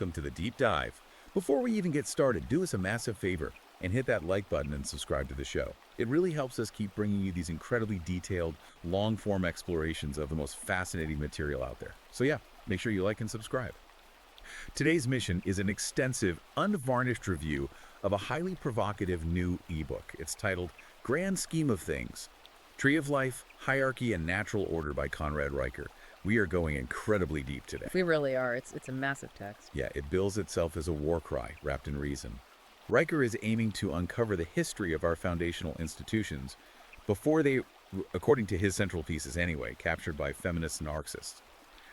welcome to the deep dive. Before we even get started, do us a massive favor and hit that like button and subscribe to the show. It really helps us keep bringing you these incredibly detailed, long-form explorations of the most fascinating material out there. So yeah, make sure you like and subscribe. Today's mission is an extensive, unvarnished review of a highly provocative new ebook. It's titled Grand Scheme of Things: Tree of Life, Hierarchy, and Natural Order by Conrad Riker. We are going incredibly deep today. We really are. It's a massive text. Yeah, it bills itself as a war cry wrapped in reason. Riker is aiming to uncover the history of our foundational institutions before they, according to his central thesis anyway, captured by feminists and Marxists.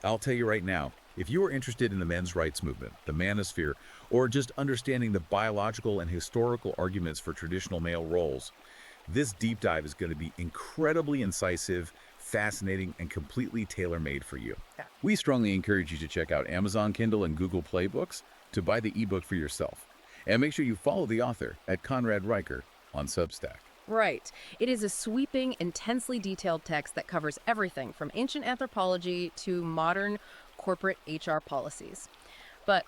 I'll tell you right now, if you are interested in the men's rights movement, the manosphere, or just understanding the biological and historical arguments for traditional male roles, this deep dive is going to be incredibly incisive, fascinating, and completely tailor-made for you. Yeah. We strongly encourage you to check out Amazon Kindle and Google Play Books to buy the ebook for yourself. And make sure you follow the author at Conrad Riker on Substack. Right. It is a sweeping, intensely detailed text that covers everything from ancient anthropology to modern corporate HR policies. But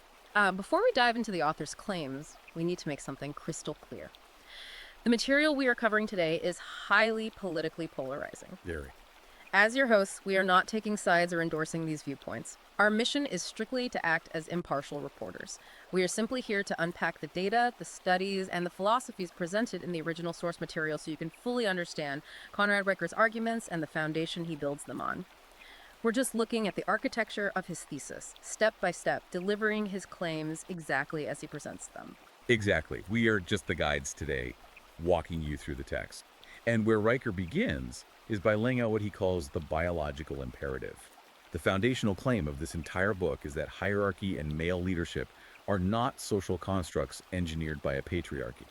before we dive into the author's claims, we need to make something crystal clear. The material we are covering today is highly politically polarizing. Very. As your hosts, we are not taking sides or endorsing these viewpoints. Our mission is strictly to act as impartial reporters. We are simply here to unpack the data, the studies, and the philosophies presented in the original source material so you can fully understand Conrad Riker's arguments and the foundation he builds them on. We're just looking at the architecture of his thesis, step by step, delivering his claims exactly as he presents them. Exactly. We are just the guides today, walking you through the text. And where Riker begins is by laying out what he calls the biological imperative. The foundational claim of this entire book is that hierarchy and male leadership are not social constructs engineered by a patriarchy.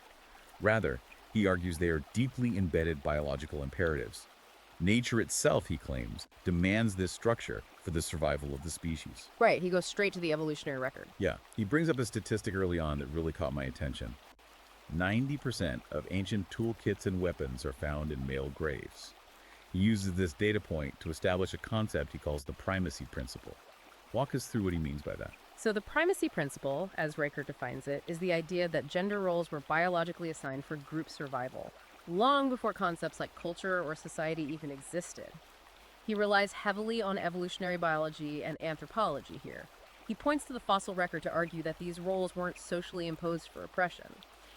Rather, he argues they are deeply embedded biological imperatives. Nature itself, he claims, demands this structure for the survival of the species. Right, he goes straight to the evolutionary record. Yeah, he brings up a statistic early on that really caught my attention. 90% of ancient toolkits and weapons are found in male graves. He uses this data point to establish a concept he calls the primacy principle. Walk us through what he means by that. So the primacy principle, as Riker defines it, is the idea that gender roles were biologically assigned for group survival, long before concepts like culture or society even existed. He relies heavily on evolutionary biology and anthropology here. He points to the fossil record to argue that these roles weren't socially imposed for oppression.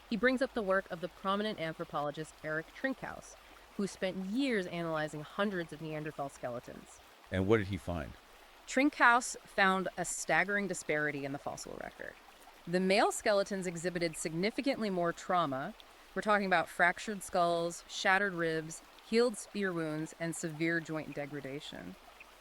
He brings up the work of the prominent anthropologist Eric Trinkhaus, who spent years analyzing hundreds of Neanderthal skeletons. And what did he find? Trinkhaus found a staggering disparity in the fossil record. The male skeletons exhibited significantly more trauma. We're talking about fractured skulls, shattered ribs, healed spear wounds, and severe joint degradation.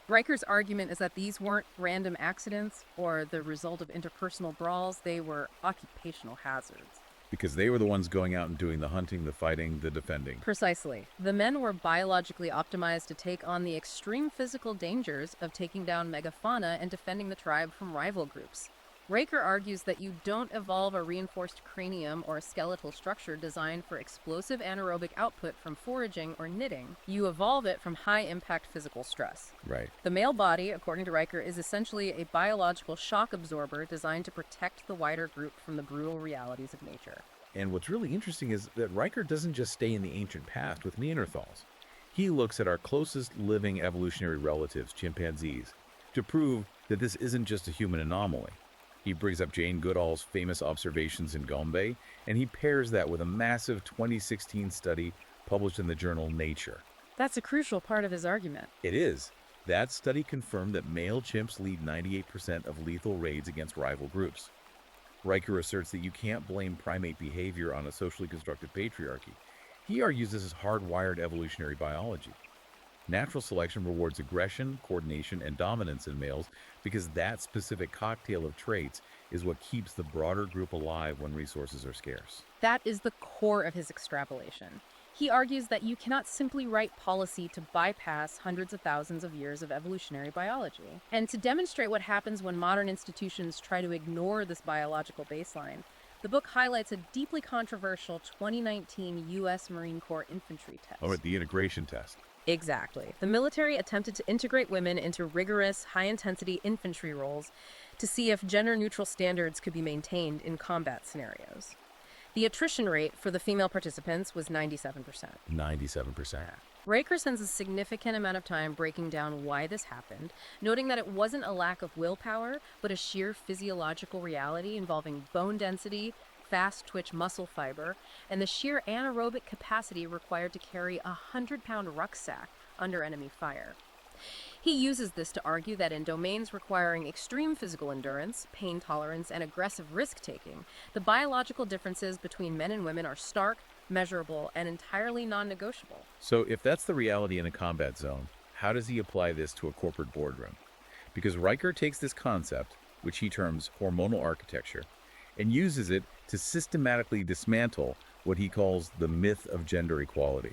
Riker's argument is that these weren't random accidents or the result of interpersonal brawls, they were occupational hazards. Because they were the ones going out and doing the hunting, the fighting, the defending. Precisely. The men were biologically optimized to take on the extreme physical dangers of taking down megafauna and defending the tribe from rival groups. Riker argues that you don't evolve a reinforced cranium or a skeletal structure designed for explosive anaerobic output from foraging or knitting. You evolve it from high-impact physical stress. Right. The male body, according to Riker, is essentially a biological shock absorber designed to protect the wider group from the brutal realities of nature. And what's really interesting is that Riker doesn't just stay in the ancient past with Neanderthals. He looks at our closest living evolutionary relatives, chimpanzees, to prove that this isn't just a human anomaly. He brings up Jane Goodall's famous observations in Gombe, and he pairs that with a massive 2016 study published in the journal Nature. That's a crucial part of his argument. It is. That study confirmed that male chimps lead 98% of lethal raids against rival groups. Riker asserts that you can't blame primate behavior on a socially constructed patriarchy. He argues this is hardwired evolutionary biology. Natural selection rewards aggression, coordination, and dominance in males because that specific cocktail of traits is what keeps the broader group alive when resources are scarce. That is the core of his extrapolation. He argues that you cannot simply write policy to bypass hundreds of thousands of years of evolutionary biology. And to demonstrate what happens when modern institutions try to ignore this biological baseline, the book highlights a deeply controversial 2019 U.S. Marine Corps infantry test. Oh, the integration test. Exactly. The military attempted to integrate women into rigorous, high intensity infantry roles to see if gender neutral standards could be maintained in combat scenarios. The attrition rate for the female participants was 97%. 97%. Raker spends a significant amount of time breaking down why this happened, noting that it wasn't a lack of willpower, but a sheer physiological reality involving bone density, fast twitch muscle fiber, and the sheer anaerobic capacity required to carry a 100-pound rucksack under enemy fire. He uses this to argue that in domains requiring extreme physical endurance, pain tolerance, and aggressive risk taking, the biological differences between men and women are stark, measurable, and entirely non negotiable. So if that's the reality in a combat zone, how does he apply this to a corporate boardroom? Because Riker takes this concept, which he terms hormonal architecture, and uses it to systematically dismantle what he calls the myth of gender equality.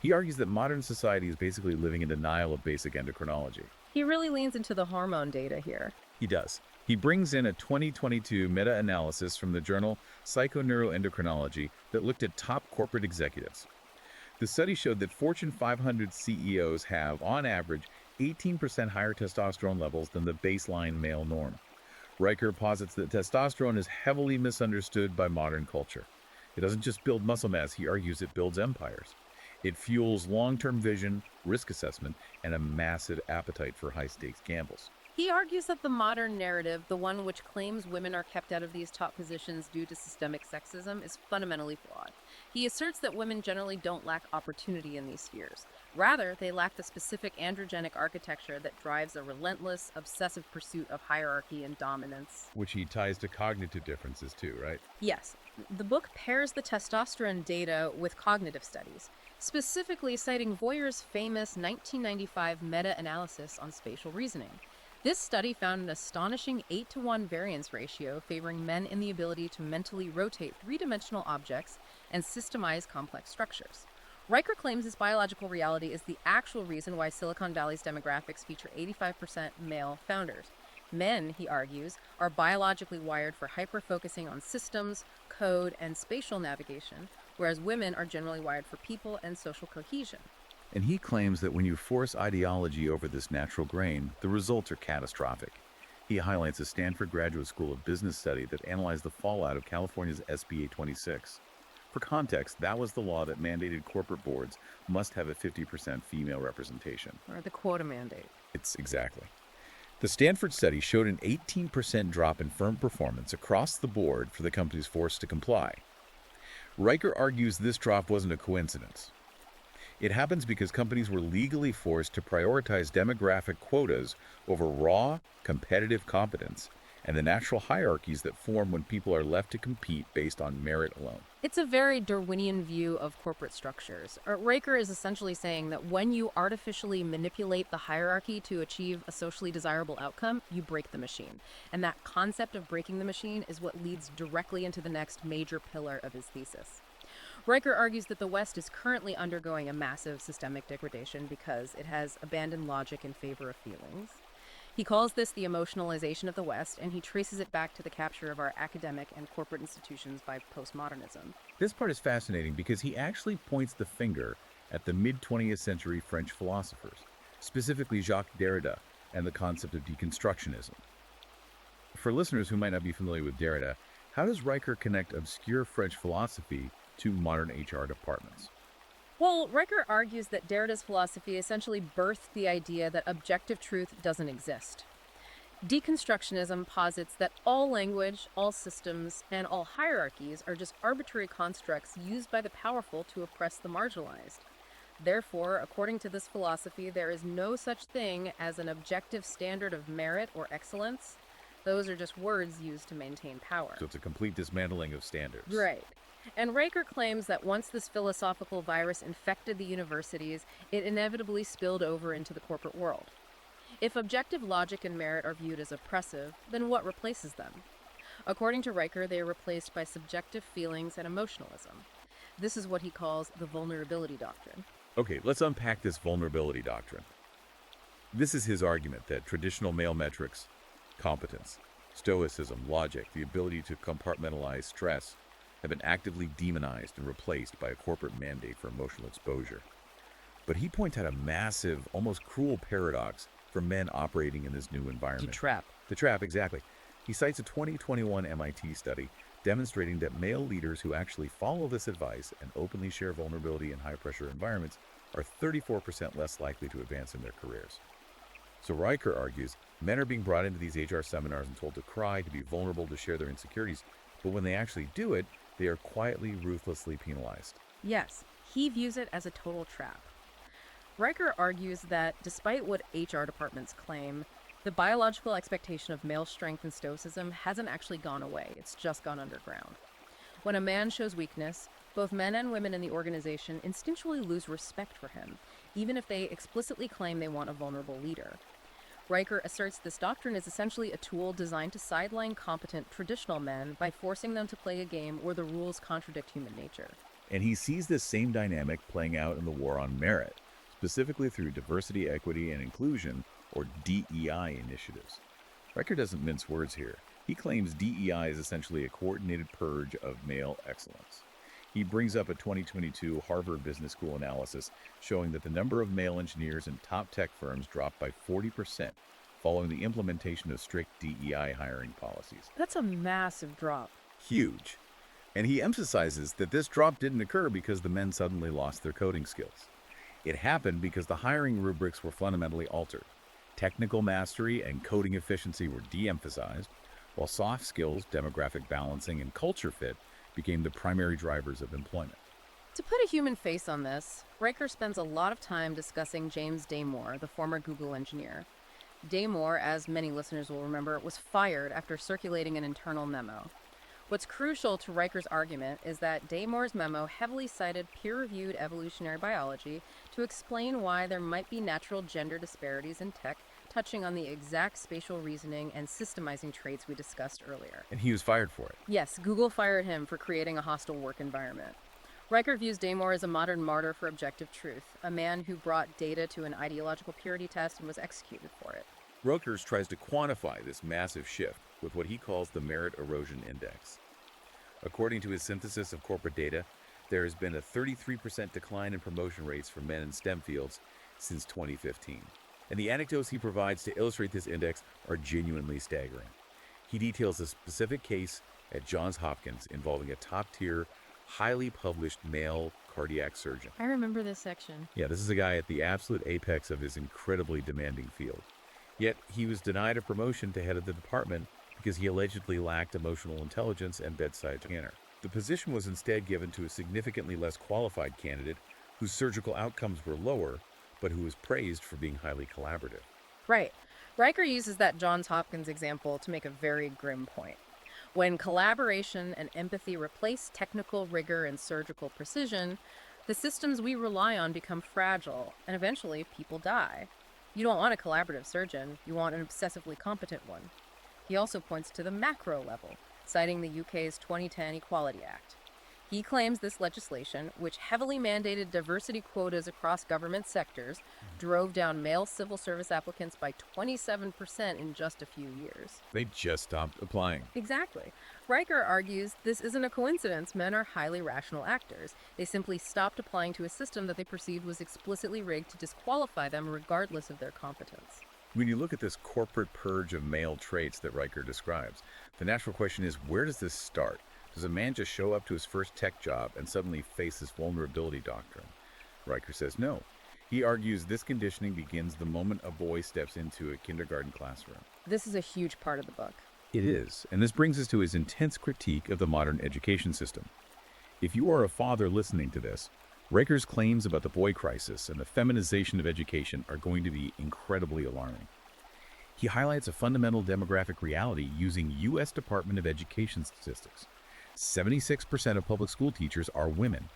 He argues that modern society is basically living in denial of basic endocrinology. He really leans into the hormone data here. He does. He brings in a 2022 meta-analysis from the journal Psychoneuroendocrinology that looked at top corporate executives. The study showed that Fortune 500 CEOs have, on average, 18% higher testosterone levels than the baseline male norm. Riker posits that testosterone is heavily misunderstood by modern culture. It doesn't just build muscle mass, he argues it builds empires. It fuels long-term vision, risk assessment, and a massive appetite for high-stakes gambles. He argues that the modern narrative, the one which claims women are kept out of these top positions due to systemic sexism, is fundamentally flawed. He asserts that women generally don't lack opportunity in these spheres. Rather, they lack the specific androgenic architecture that drives a relentless, obsessive pursuit of hierarchy and dominance. Which he ties to cognitive differences too, right? Yes, the book pairs the testosterone data with cognitive studies, specifically citing Voyer's famous 1995 meta-analysis on spatial reasoning. This study found an astonishing 8-to-1 variance ratio favoring men in the ability to mentally rotate three-dimensional objects and systemize complex structures. Riker claims this biological reality is the actual reason why Silicon Valley's demographics feature 85% male founders. Men, he argues, are biologically wired for hyper-focusing on systems, code, and spatial navigation, whereas women are generally wired for people and social cohesion. And he claims that when you force ideology over this natural grain, the results are catastrophic. He highlights a Stanford Graduate School of Business study that analyzed the fallout of California's SB 826. For context, that was the law that mandated corporate boards must have a 50% female representation. Or the quota mandate. It's exactly. The Stanford study showed an 18% drop in firm performance across the board for the companies forced to comply. Riker argues this drop wasn't a coincidence. It happens because companies were legally forced to prioritize demographic quotas over raw, competitive competence and the natural hierarchies that form when people are left to compete based on merit alone. It's a very Darwinian view of corporate structures. Riker is essentially saying that when you artificially manipulate the hierarchy to achieve a socially desirable outcome, you break the machine. And that concept of breaking the machine is what leads directly into the next major pillar of his thesis. Riker argues that the West is currently undergoing a massive systemic degradation because it has abandoned logic in favor of feelings. He calls this the emotionalization of the West, and he traces it back to the capture of our academic and corporate institutions by postmodernism. This part is fascinating because he actually points the finger at the mid-20th century French philosophers, specifically Jacques Derrida and the concept of deconstructionism. For listeners who might not be familiar with Derrida, how does Riker connect obscure French philosophy to modern HR departments? Well, Riker argues that Derrida's philosophy essentially birthed the idea that objective truth doesn't exist. Deconstructionism posits that all language, all systems, and all hierarchies are just arbitrary constructs used by the powerful to oppress the marginalized. Therefore, according to this philosophy, there is no such thing as an objective standard of merit or excellence. Those are just words used to maintain power. So it's a complete dismantling of standards. Right. And Riker claims that once this philosophical virus infected the universities, it inevitably spilled over into the corporate world. If objective logic and merit are viewed as oppressive, then what replaces them? According to Riker, they are replaced by subjective feelings and emotionalism. This is what he calls the vulnerability doctrine. Okay, let's unpack this vulnerability doctrine. This is his argument that traditional male metrics, competence, stoicism, logic, the ability to compartmentalize stress, have been actively demonized and replaced by a corporate mandate for emotional exposure. But he points out a massive, almost cruel paradox for men operating in this new The environment. trap. The trap, exactly. He cites a 2021 MIT study demonstrating that male leaders who actually follow this advice and openly share vulnerability in high-pressure environments are 34% less likely to advance in their careers. So Riker argues men are being brought into these HR seminars and told to cry, to be vulnerable, to share their insecurities, but when they actually do it, they are quietly, ruthlessly penalized. Yes, he views it as a total trap. Riker argues that despite what HR departments claim, the biological expectation of male strength and stoicism hasn't actually gone away, it's just gone underground. When a man shows weakness, both men and women in the organization instinctually lose respect for him, even if they explicitly claim they want a vulnerable leader. Riker asserts this doctrine is essentially a tool designed to sideline competent traditional men by forcing them to play a game where the rules contradict human nature. And he sees this same dynamic playing out in the war on merit, specifically through diversity, equity, and inclusion, or DEI initiatives. Riker doesn't mince words here. He claims DEI is essentially a coordinated purge of male excellence. He brings up a 2022 Harvard Business School analysis showing that the number of male engineers in top tech firms dropped by 40% following the implementation of strict DEI hiring policies. That's a massive drop. Huge. And he emphasizes that this drop didn't occur because the men suddenly lost their coding skills. It happened because the hiring rubrics were fundamentally altered. Technical mastery and coding efficiency were de-emphasized, while soft skills, demographic balancing, and culture fit became the primary drivers of employment. To put a human face on this, Riker spends a lot of time discussing James Damore, the former Google engineer. Damore, as many listeners will remember, was fired after circulating an internal memo. What's crucial to Riker's argument is that Damore's memo heavily cited peer-reviewed evolutionary biology to explain why there might be natural gender disparities in tech, touching on the exact spatial reasoning and systemizing traits we discussed earlier. And he was fired for it. Yes, Google fired him for creating a hostile work environment. Riker views Damore as a modern martyr for objective truth, a man who brought data to an ideological purity test and was executed for it. Rokers tries to quantify this massive shift with what he calls the Merit Erosion Index. According to his synthesis of corporate data, there has been a 33% decline in promotion rates for men in STEM fields since 2015. And the anecdotes he provides to illustrate this index are genuinely staggering. He details a specific case at Johns Hopkins involving a top-tier, highly published male cardiac surgeon. I remember this section. Yeah, this is a guy at the absolute apex of his incredibly demanding field. Yet, he was denied a promotion to head of the department because he allegedly lacked emotional intelligence and bedside manner. The position was instead given to a significantly less qualified candidate whose surgical outcomes were lower, but who was praised for being highly collaborative. Right. Riker uses that Johns Hopkins example to make a very grim point. When collaboration and empathy replace technical rigor and surgical precision, the systems we rely on become fragile, and eventually people die. You don't want a collaborative surgeon, you want an obsessively competent one. He also points to the macro level, citing the UK's 2010 Equality Act. He claims this legislation, which heavily mandated diversity quotas across government sectors, drove down male civil service applicants by 27% in just a few years. They just stopped applying. Exactly. Riker argues this isn't a coincidence. Men are highly rational actors. They simply stopped applying to a system that they perceived was explicitly rigged to disqualify them regardless of their competence. When you look at this corporate purge of male traits that Riker describes, the natural question is, where does this start? Does a man just show up to his first tech job and suddenly face this vulnerability doctrine? Riker says no. He argues this conditioning begins the moment a boy steps into a kindergarten classroom. This is a huge part of the book. It is, and this brings us to his intense critique of the modern education system. If you are a father listening to this, Riker's claims about the boy crisis and the feminization of education are going to be incredibly alarming. He highlights a fundamental demographic reality using U.S. Department of Education statistics. 76% of public school teachers are women.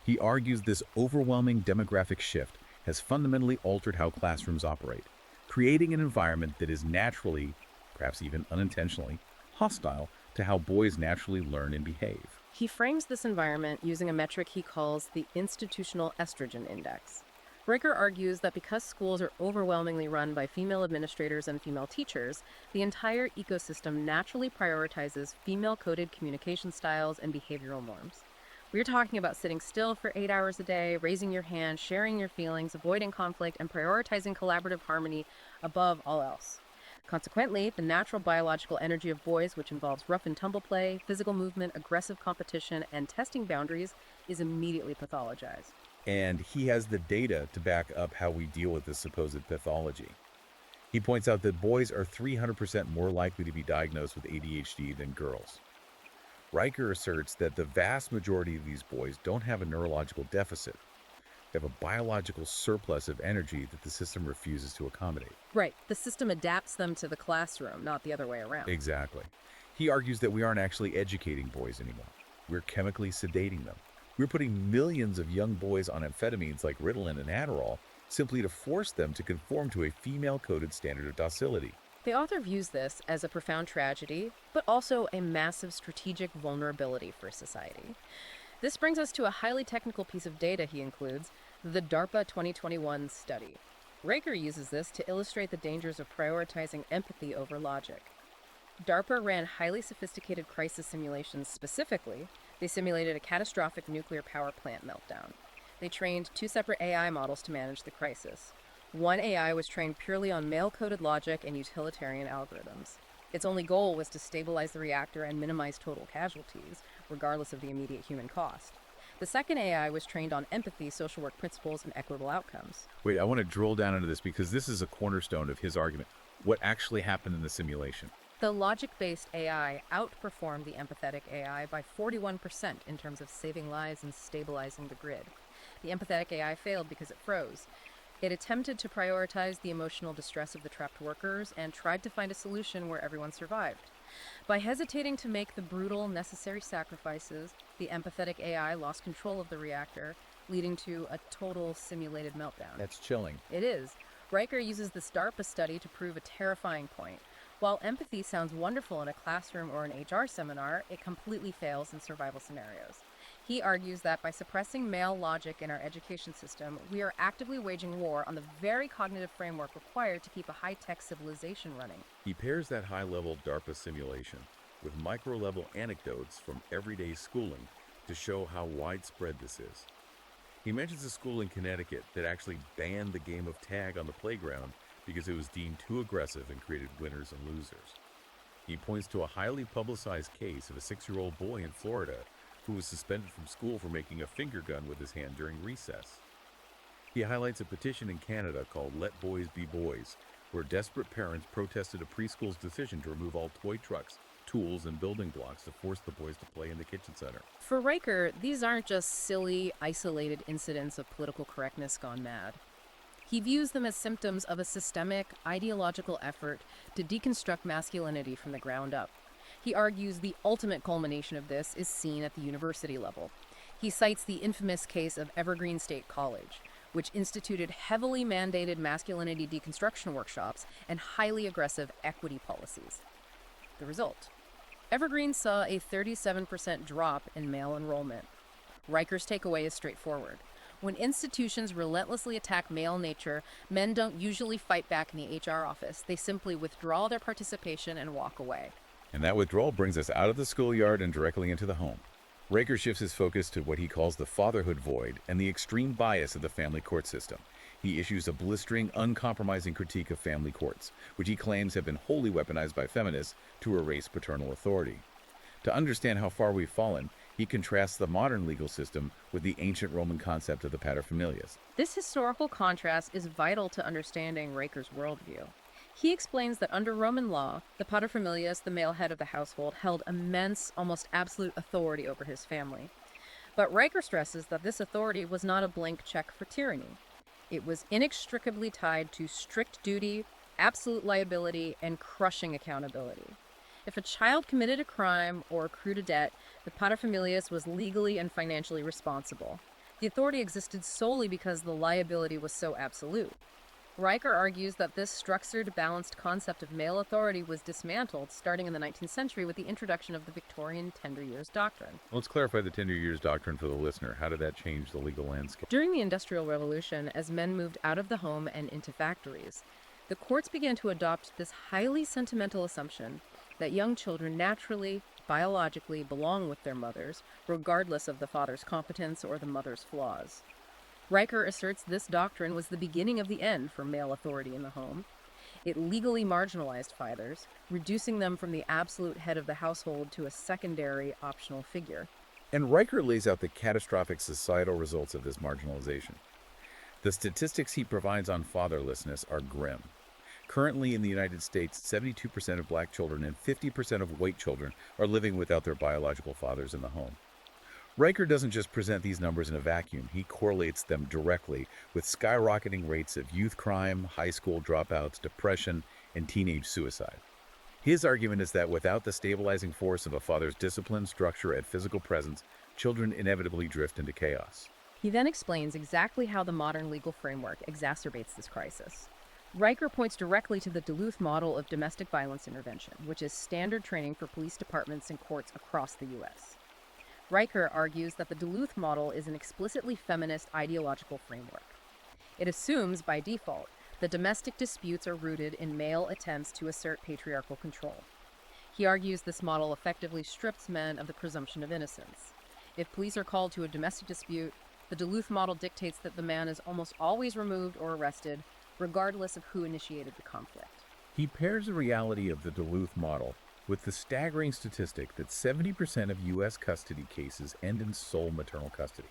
He argues this overwhelming demographic shift has fundamentally altered how classrooms operate, creating an environment that is naturally, perhaps even unintentionally, hostile to how boys naturally learn and behave. He frames this environment using a metric he calls the institutional estrogen index. Riker argues that because schools are overwhelmingly run by female administrators and female teachers, the entire ecosystem naturally prioritizes female-coded communication styles and behavioral norms. We're talking about sitting still for 8 hours a day, raising your hand, sharing your feelings, avoiding conflict, and prioritizing collaborative harmony above all else. Consequently, the natural biological energy of boys, which involves rough and tumble play, physical movement, aggressive competition, and testing boundaries, is immediately pathologized. And he has the data to back up how we deal with this supposed pathology. He points out that boys are 300% more likely to be diagnosed with ADHD than girls. Riker asserts that the vast majority of these boys don't have a neurological deficit. They have a biological surplus of energy that the system refuses to accommodate. Right, the system adapts them to the classroom, not the other way around. Exactly. He argues that we aren't actually educating boys anymore. We're chemically sedating them. We're putting millions of young boys on amphetamines like Ritalin and Adderall simply to force them to conform to a female-coded standard of docility. The author views this as a profound tragedy, but also a massive strategic vulnerability for society. This brings us to a highly technical piece of data he includes, the DARPA 2021 study. Raker uses this to illustrate the dangers of prioritizing empathy over logic. DARPA ran highly sophisticated crisis simulations specifically. They simulated a catastrophic nuclear power plant meltdown. They trained 2 separate AI models to manage the crisis. One AI was trained purely on male-coded logic and utilitarian algorithms. Its only goal was to stabilize the reactor and minimize total casualties, regardless of the immediate human cost. The second AI was trained on empathy, social work principles, and equitable outcomes. Wait, I want to drill down into this because this is a cornerstone of his argument. What actually happened in the simulation? The logic-based AI outperformed the empathetic AI by 41% in terms of saving lives and stabilizing the grid. The empathetic AI failed because it froze. It attempted to prioritize the emotional distress of the trapped workers and tried to find a solution where everyone survived. By hesitating to make the brutal, necessary sacrifices, the empathetic AI lost control of the reactor, leading to a total simulated meltdown. That's chilling. It is. Riker uses the DARPA study to prove a terrifying point. While empathy sounds wonderful in a classroom or an HR seminar, it completely fails in survival scenarios. He argues that by suppressing male logic in our education system, we are actively waging war on the very cognitive framework required to keep a high-tech civilization running. He pairs that high-level DARPA simulation with micro-level anecdotes from everyday schooling to show how widespread this is. He mentions a school in Connecticut that actually banned the game of tag on the playground because it was deemed too aggressive and created winners and losers. He points to a highly publicized case of a 6-year-old boy in Florida who was suspended from school for making a finger gun with his hand during recess. He highlights a petition in Canada called Let Boys Be Boys, where desperate parents protested a preschool's decision to remove all toy trucks, tools, and building blocks to force the boys to play in the kitchen center. For Riker, these aren't just silly, isolated incidents of political correctness gone mad. He views them as symptoms of a systemic, ideological effort to deconstruct masculinity from the ground up. He argues the ultimate culmination of this is seen at the university level. He cites the infamous case of Evergreen State College, which instituted heavily mandated masculinity deconstruction workshops and highly aggressive equity policies. The result: Evergreen saw a 37% drop in male enrollment. Riker's takeaway is straightforward. When institutions relentlessly attack male nature, men don't usually fight back in the HR office. They simply withdraw their participation and walk away. And that withdrawal brings us out of the schoolyard and directly into the home. Raker shifts his focus to what he calls the fatherhood void and the extreme bias of the family court system. He issues a blistering, uncompromising critique of family courts, which he claims have been wholly weaponized by feminists to erase paternal authority. To understand how far we've fallen, he contrasts the modern legal system with the ancient Roman concept of the paterfamilias. This historical contrast is vital to understanding Raker's worldview. He explains that under Roman law, the paterfamilias, the male head of the household, held immense, almost absolute authority over his family. But Riker stresses that this authority was not a blank check for tyranny. It was inextricably tied to strict duty, absolute liability, and crushing accountability. If a child committed a crime or accrued a debt, the paterfamilias was legally and financially responsible. The authority existed solely because the liability was so absolute. Riker argues that this structured, balanced concept of male authority was dismantled starting in the 19th century with the introduction of the Victorian tender years doctrine. Let's clarify the tender years doctrine for the listener. How did that change the legal landscape? During the Industrial Revolution, as men moved out of the home and into factories, the courts began to adopt this highly sentimental assumption that young children naturally, biologically belong with their mothers, regardless of the father's competence or the mother's flaws. Riker asserts this doctrine was the beginning of the end for male authority in the home. It legally marginalized fathers, reducing them from the absolute head of the household to a secondary, optional figure. And Riker lays out the catastrophic societal results of this marginalization. The statistics he provides on fatherlessness are grim. Currently in the United States, 72% of black children and 50% of white children are living without their biological fathers in the home. Riker doesn't just present these numbers in a vacuum, he correlates them directly with skyrocketing rates of youth crime, high school dropouts, depression, and teenage suicide. His argument is that without the stabilizing force of a father's discipline, structure, and physical presence, children inevitably drift into chaos. He then explains exactly how the modern legal framework exacerbates this crisis. Riker points directly to the Duluth model of domestic violence intervention, which is standard training for police departments and courts across the U.S. Riker argues that the Duluth model is an explicitly feminist ideological framework. It assumes, by default, that domestic disputes are rooted in male attempts to assert patriarchal control. He argues this model effectively strips men of the presumption of innocence. If police are called to a domestic dispute, the Duluth model dictates that the man is almost always removed or arrested, regardless of who initiated the conflict. He pairs the reality of the Duluth model with the staggering statistic that 70% of U.S. custody cases end in sole maternal custody.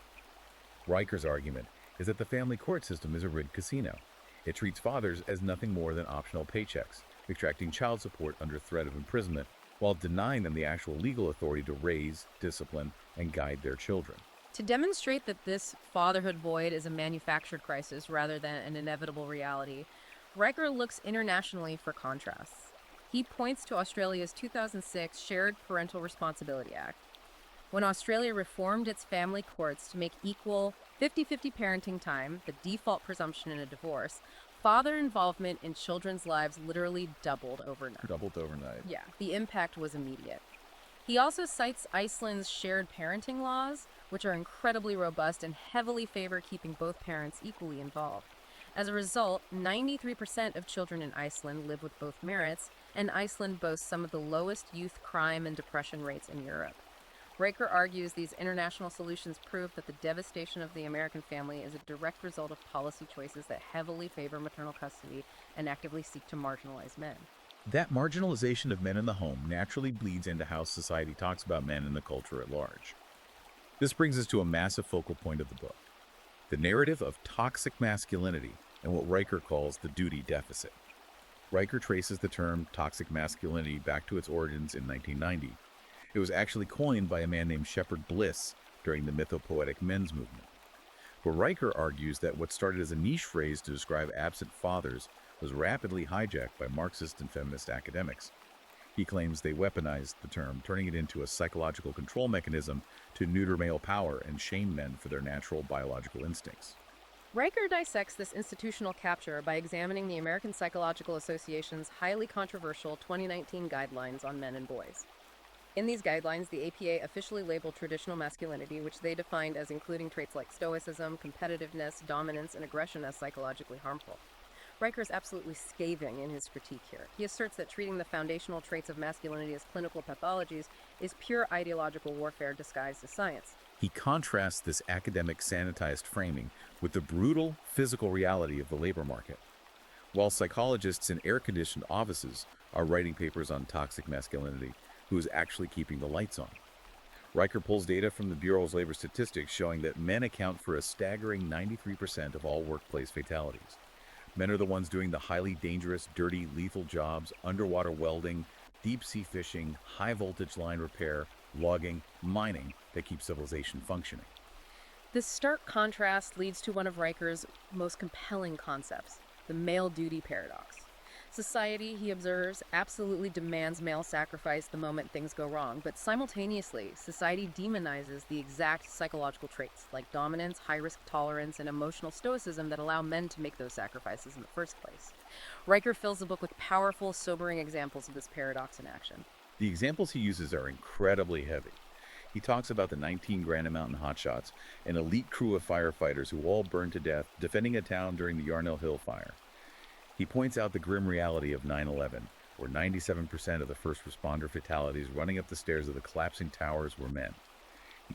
Riker's argument is that the family court system is a rigged casino. It treats fathers as nothing more than optional paychecks, extracting child support under threat of imprisonment, while denying them the actual legal authority to raise, discipline, and guide their children. To demonstrate that this fatherhood void is a manufactured crisis rather than an inevitable reality, Riker looks internationally for contrasts. He points to Australia's 2006 Shared Parental Responsibility Act. When Australia reformed its family courts to make equal 50-50 parenting time the default presumption in a divorce, father involvement in children's lives literally doubled overnight. Yeah, the impact was immediate. He also cites Iceland's shared parenting laws, which are incredibly robust and heavily favor keeping both parents equally involved. As a result, 93% of children in Iceland live with both parents, and Iceland boasts some of the lowest youth crime and depression rates in Europe. Riker argues these international solutions prove that the devastation of the American family is a direct result of policy choices that heavily favor maternal custody and actively seek to marginalize men. That marginalization of men in the home naturally bleeds into how society talks about men and the culture at large. This brings us to a massive focal point of the book, the narrative of toxic masculinity and what Riker calls the duty deficit. Riker traces the term toxic masculinity back to its origins in 1990. It was actually coined by a man named Shepard Bliss during the mythopoetic men's movement. But Riker argues that what started as a niche phrase to describe absent fathers was rapidly hijacked by Marxist and feminist academics. He claims they weaponized the term, turning it into a psychological control mechanism to neuter male power and shame men for their natural biological instincts. Riker dissects this institutional capture by examining the American Psychological Association's highly controversial 2019 guidelines on men and boys. In these guidelines, the APA officially labeled traditional masculinity, which they defined as including traits like stoicism, competitiveness, dominance, and aggression, as psychologically harmful. Riker is absolutely scathing in his critique here. He asserts that treating the foundational traits of masculinity as clinical pathologies is pure ideological warfare disguised as science. He contrasts this academic sanitized framing with the brutal physical reality of the labor market. While psychologists in air-conditioned offices are writing papers on toxic masculinity, who is actually keeping the lights on? Riker pulls data from the Bureau's labor statistics showing that men account for a staggering 93% of all workplace fatalities. Men are the ones doing the highly dangerous, dirty, lethal jobs, underwater welding, deep-sea fishing, high-voltage line repair, logging, mining that keep civilization functioning. This stark contrast leads to one of Riker's most compelling concepts, the male duty paradox. Society, he observes, absolutely demands male sacrifice the moment things go wrong, but simultaneously, society demonizes the exact psychological traits like dominance, high-risk tolerance, and emotional stoicism that allow men to make those sacrifices in the first place. Riker fills the book with powerful, sobering examples of this paradox in action. The examples he uses are incredibly heavy. He talks about the 19 Granite Mountain hotshots, an elite crew of firefighters who all burned to death defending a town during the Yarnell Hill fire. He points out the grim reality of 9/11, where 97% of the first responder fatalities running up the stairs of the collapsing towers were men.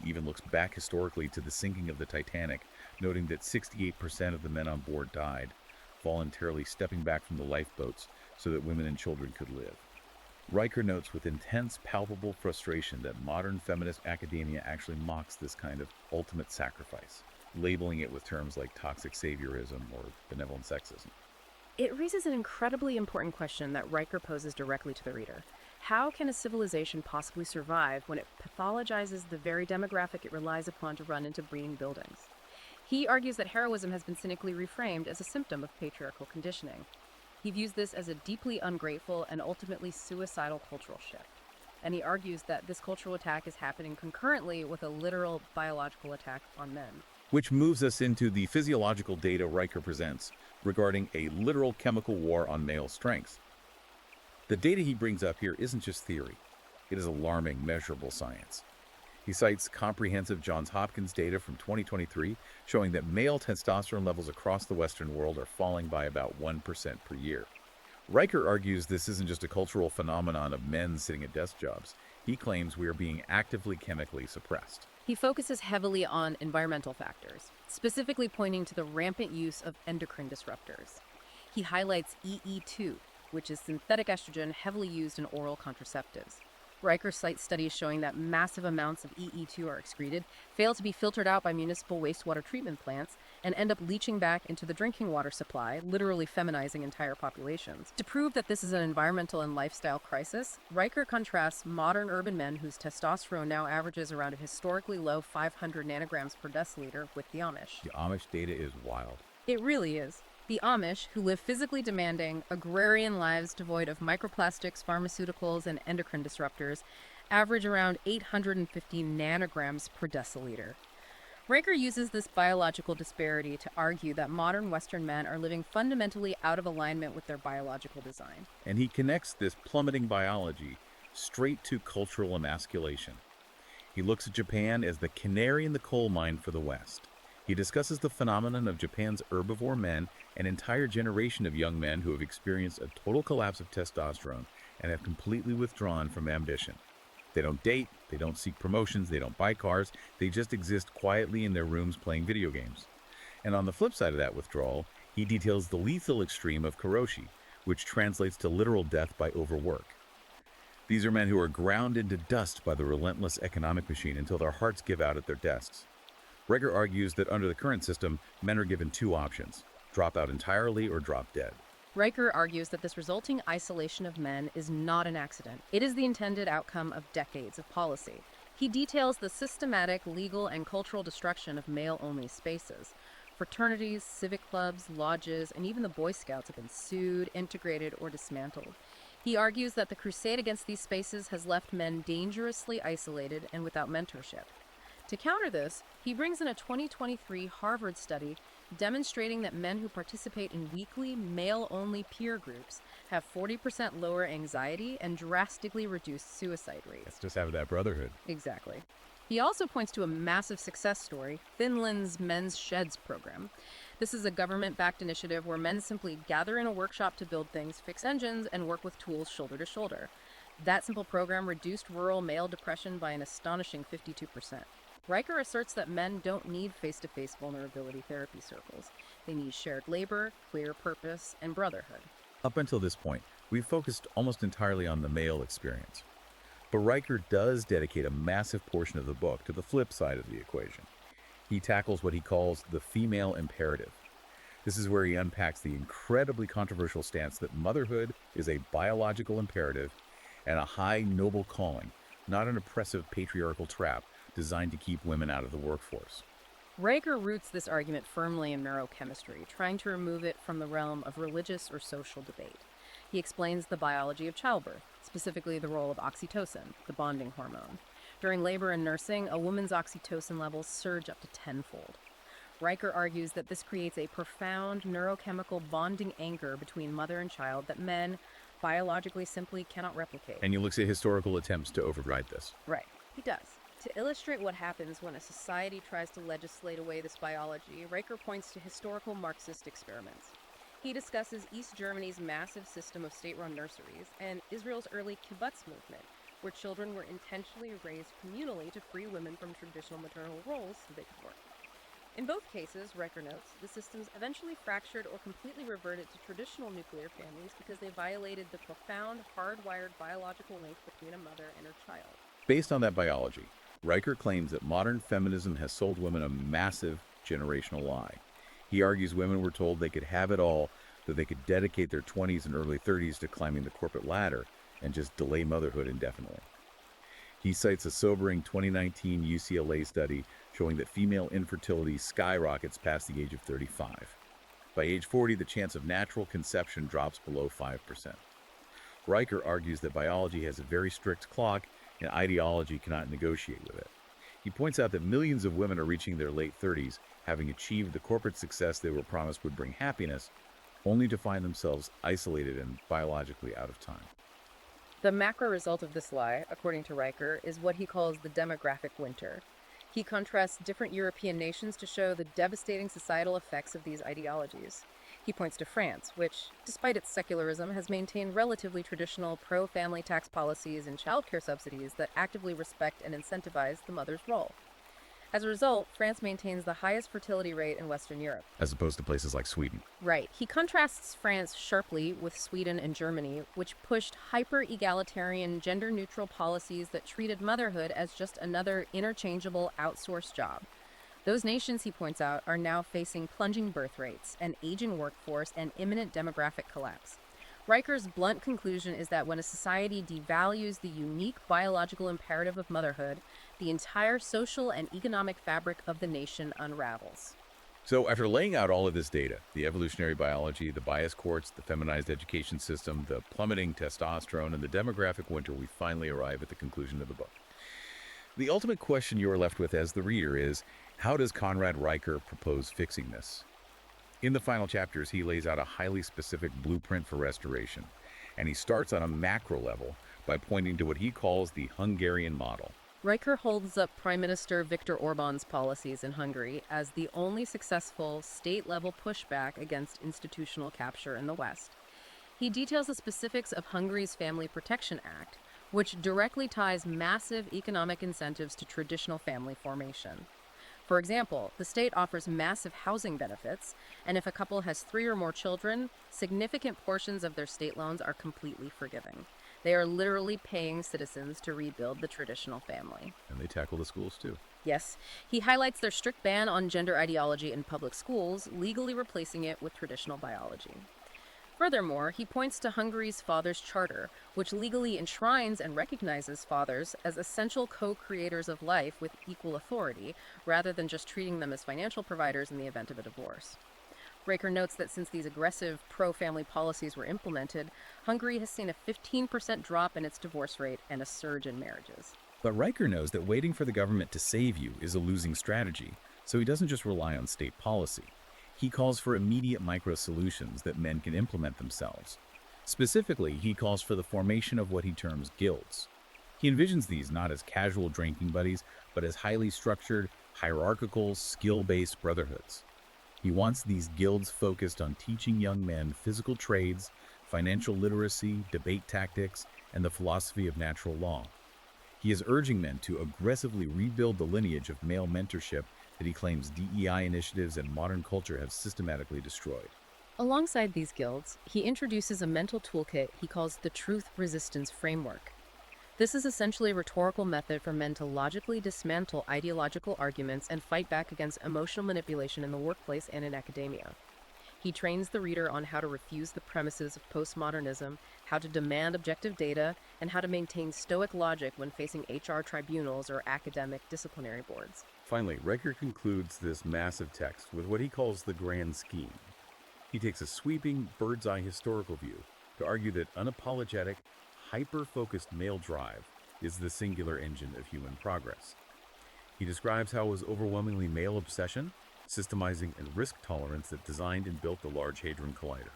He even looks back historically to the sinking of the Titanic, noting that 68% of the men on board died, voluntarily stepping back from the lifeboats so that women and children could live. Riker notes with intense, palpable frustration that modern feminist academia actually mocks this kind of ultimate sacrifice, labeling it with terms like toxic saviorism or benevolent sexism. It raises an incredibly important question that Riker poses directly to the reader. How can a civilization possibly survive when it pathologizes the very demographic it relies upon to run into burning buildings? He argues that heroism has been cynically reframed as a symptom of patriarchal conditioning. He views this as a deeply ungrateful and ultimately suicidal cultural shift. And he argues that this cultural attack is happening concurrently with a literal biological attack on men. Which moves us into the physiological data Riker presents regarding a literal chemical war on male strength. The data he brings up here isn't just theory. It is alarming, measurable science. He cites comprehensive Johns Hopkins data from 2023 showing that male testosterone levels across the Western world are falling by about 1% per year. Riker argues this isn't just a cultural phenomenon of men sitting at desk jobs. He claims we are being actively chemically suppressed. He focuses heavily on environmental factors, specifically pointing to the rampant use of endocrine disruptors. He highlights EE2, which is synthetic estrogen heavily used in oral contraceptives. Riker cites studies showing that massive amounts of EE2 are excreted, fail to be filtered out by municipal wastewater treatment plants, and end up leaching back into the drinking water supply, literally feminizing entire populations. To prove that this is an environmental and lifestyle crisis, Riker contrasts modern urban men whose testosterone now averages around a historically low 500 nanograms per deciliter with the Amish. The Amish data is wild. It really is. The Amish, who live physically demanding, agrarian lives devoid of microplastics, pharmaceuticals, and endocrine disruptors, average around 850 nanograms per deciliter. Riker uses this biological disparity to argue that modern Western men are living fundamentally out of alignment with their biological design. And he connects this plummeting biology straight to cultural emasculation. He looks at Japan as the canary in the coal mine for the West. He discusses the phenomenon of Japan's herbivore men, an entire generation of young men who have experienced a total collapse of testosterone and have completely withdrawn from ambition. They don't date, they don't seek promotions, they don't buy cars, they just exist quietly in their rooms playing video games. And on the flip side of that withdrawal, he details the lethal extreme of karoshi, which translates to literal death by overwork. These are men who are ground into dust by the relentless economic machine until their hearts give out at their desks. Riker argues that under the current system, men are given two options: drop out entirely or drop dead. Riker argues that this resulting isolation of men is not an accident. It is the intended outcome of decades of policy. He details the systematic, legal, and cultural destruction of male-only spaces. Fraternities, civic clubs, lodges, and even the Boy Scouts have been sued, integrated, or dismantled. He argues that the crusade against these spaces has left men dangerously isolated and without mentorship. To counter this, he brings in a 2023 Harvard study demonstrating that men who participate in weekly, male-only peer groups have 40% lower anxiety and drastically reduced suicide rates. Let's just have that brotherhood. Exactly. He also points to a massive success story, Finland's Men's Sheds program. This is a government-backed initiative where men simply gather in a workshop to build things, fix engines, and work with tools shoulder to shoulder. That simple program reduced rural male depression by an astonishing 52%. Riker asserts that men don't need face-to-face vulnerability therapy circles. They need shared labor, clear purpose, and brotherhood. Up until this point, we've focused almost entirely on the male experience. But Riker does dedicate a massive portion of the book to the flip side of the equation. He tackles what he calls the female imperative. This is where he unpacks the incredibly controversial stance that motherhood is a biological imperative and a high, noble calling, not an oppressive patriarchal trap designed to keep women out of the workforce. Riker roots this argument firmly in neurochemistry, trying to remove it from the realm of religious or social debate. He explains the biology of childbirth, specifically the role of oxytocin, the bonding hormone. During labor and nursing, a woman's oxytocin levels surge up to tenfold. Riker argues that this creates a profound neurochemical bonding anchor between mother and child that men biologically simply cannot replicate. And he looks at historical attempts to override this. Right, he does. To illustrate what happens when a society tries to legislate away this biology, Riker points to historical Marxist experiments. He discusses East Germany's massive system of state-run nurseries and Israel's early kibbutz movement, where children were intentionally raised communally to free women from traditional maternal roles so they could work. In both cases, Riker notes, the systems eventually fractured or completely reverted to traditional nuclear families because they violated the profound, hardwired biological link between a mother and her child. Based on that biology, Riker claims that modern feminism has sold women a massive generational lie. He argues women were told they could have it all, that they could dedicate their 20s and early 30s to climbing the corporate ladder and just delay motherhood indefinitely. He cites a sobering 2019 UCLA study showing that female infertility skyrockets past the age of 35. By age 40, the chance of natural conception drops below 5%. Riker argues that biology has a very strict clock and ideology cannot negotiate with it. He points out that millions of women are reaching their late 30s, having achieved the corporate success they were promised would bring happiness, only to find themselves isolated and biologically out of time. The macro result of this lie, according to Riker, is what he calls the demographic winter. He contrasts different European nations to show the devastating societal effects of these ideologies. He points to France, which, despite its secularism, has maintained relatively traditional pro-family tax policies and childcare subsidies that actively respect and incentivize the mother's role. As a result, France maintains the highest fertility rate in Western Europe. As opposed to places like Sweden. Right. He contrasts France sharply with Sweden and Germany, which pushed hyper-egalitarian, gender-neutral policies that treated motherhood as just another interchangeable outsourced job. Those nations, he points out, are now facing plunging birth rates, an aging workforce, and imminent demographic collapse. Riker's blunt conclusion is that when a society devalues the unique biological imperative of motherhood, the entire social and economic fabric of the nation unravels. So after laying out all of this data, the evolutionary biology, the bias courts, the feminized education system, the plummeting testosterone, and the demographic winter, we finally arrive at the conclusion of the book. The ultimate question you are left with as the reader is, how does Conrad Riker propose fixing this? In the final chapters, he lays out a highly specific blueprint for restoration, and he starts on a macro level by pointing to what he calls the Hungarian model. Riker holds up Prime Minister Viktor Orban's policies in Hungary as the only successful state-level pushback against institutional capture in the West. He details the specifics of Hungary's Family Protection Act, which directly ties massive economic incentives to traditional family formation. For example, the state offers massive housing benefits, and if a couple has 3 or more children, significant portions of their state loans are completely forgiving. They are literally paying citizens to rebuild the traditional family. And they tackle the schools too. Yes, he highlights their strict ban on gender ideology in public schools, legally replacing it with traditional biology. Furthermore, he points to Hungary's Fathers' Charter, which legally enshrines and recognizes fathers as essential co-creators of life with equal authority, rather than just treating them as financial providers in the event of a divorce. Riker notes that since these aggressive pro-family policies were implemented, Hungary has seen a 15% drop in its divorce rate and a surge in marriages. But Riker knows that waiting for the government to save you is a losing strategy, so he doesn't just rely on state policy. He calls for immediate micro-solutions that men can implement themselves. Specifically, he calls for the formation of what he terms guilds. He envisions these not as casual drinking buddies, but as highly structured, hierarchical, skill-based brotherhoods. He wants these guilds focused on teaching young men physical trades, financial literacy, debate tactics, and the philosophy of natural law. He is urging men to aggressively rebuild the lineage of male mentorship that he claims DEI initiatives and modern culture have systematically destroyed. Alongside these guilds, he introduces a mental toolkit he calls the Truth Resistance Framework. This is essentially a rhetorical method for men to logically dismantle ideological arguments and fight back against emotional manipulation in the workplace and in academia. He trains the reader on how to refuse the premises of postmodernism, how to demand objective data, and how to maintain stoic logic when facing HR tribunals or academic disciplinary boards. Finally, Riker concludes this massive text with what he calls the grand scheme. He takes a sweeping, bird's-eye historical view to argue that unapologetic, hyper-focused male drive is the singular engine of human progress. He describes how it was overwhelmingly male obsession, systemizing, and risk tolerance that designed and built the Large Hadron Collider.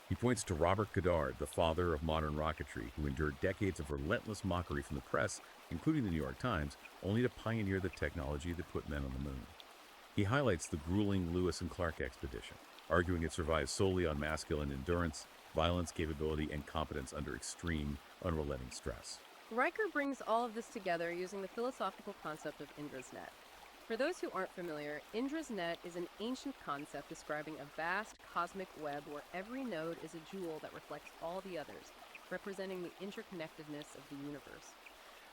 He points to Robert Goddard, the father of modern rocketry, who endured decades of relentless mockery from the press, including the New York Times, only to pioneer the technology that put men on the moon. He highlights the grueling Lewis and Clark expedition, arguing it survives solely on masculine endurance, violence capability, and competence under extreme, unrelenting stress. Riker brings all of this together using the philosophical concept of Indra's net. For those who aren't familiar, Indra's net is an ancient concept describing a vast cosmic web where every node is a jewel that reflects all the others, representing the interconnectedness of the universe.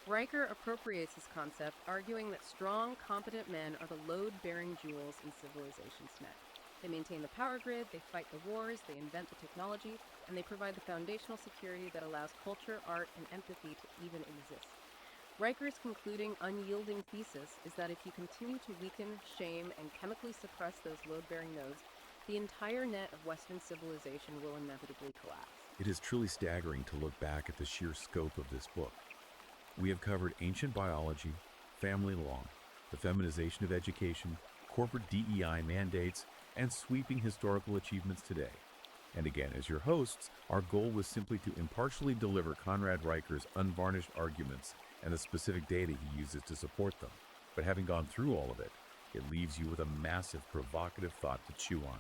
Riker appropriates this concept, arguing that strong, competent men are the load-bearing jewels in civilization's net. They maintain the power grid, they fight the wars, they invent the technology, and they provide the foundational security that allows culture, art, and empathy to even exist. Riker's concluding, unyielding thesis is that if you continue to weaken, shame, and chemically suppress those load-bearing nodes, the entire net of Western civilization will inevitably collapse. It is truly staggering to look back at the sheer scope of this book. We have covered ancient biology, family law, the feminization of education, corporate DEI mandates, and sweeping historical achievements today. And again, as your hosts, our goal was simply to impartially deliver Conrad Riker's unvarnished arguments and the specific data he uses to support them. But having gone through all of it, it leaves you with a massive, provocative thought to chew on.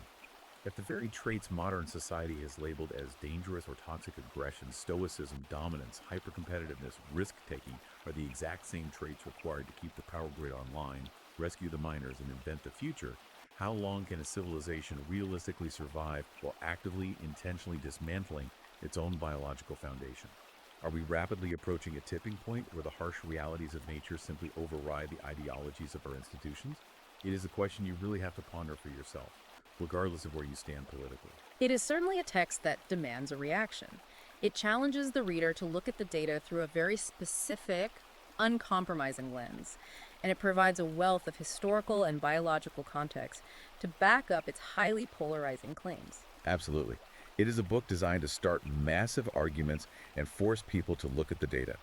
If the very traits modern society has labeled as dangerous or toxic aggression, stoicism, dominance, hypercompetitiveness, risk-taking are the exact same traits required to keep the power grid online, rescue the miners, and invent the future, how long can a civilization realistically survive while actively, intentionally dismantling its own biological foundation? Are we rapidly approaching a tipping point where the harsh realities of nature simply override the ideologies of our institutions? It is a question you really have to ponder for yourself, regardless of where you stand politically. It is certainly a text that demands a reaction. It challenges the reader to look at the data through a very specific, uncompromising lens, and it provides a wealth of historical and biological context to back up its highly polarizing claims. Absolutely. It is a book designed to start massive arguments and force people to look at the data.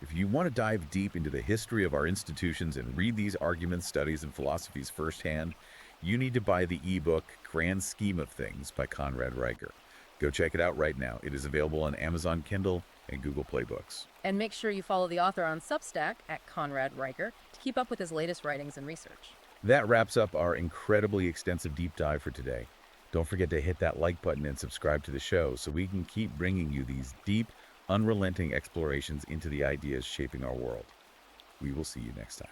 If you want to dive deep into the history of our institutions and read these arguments, studies, and philosophies firsthand, you need to buy the ebook Grand Scheme of Things by Conrad Riker. Go check it out right now. It is available on Amazon Kindle and Google Play Books. And make sure you follow the author on Substack at Conrad Riker to keep up with his latest writings and research. That wraps up our incredibly extensive deep dive for today. Don't forget to hit that like button and subscribe to the show so we can keep bringing you these deep, unrelenting explorations into the ideas shaping our world. We will see you next time.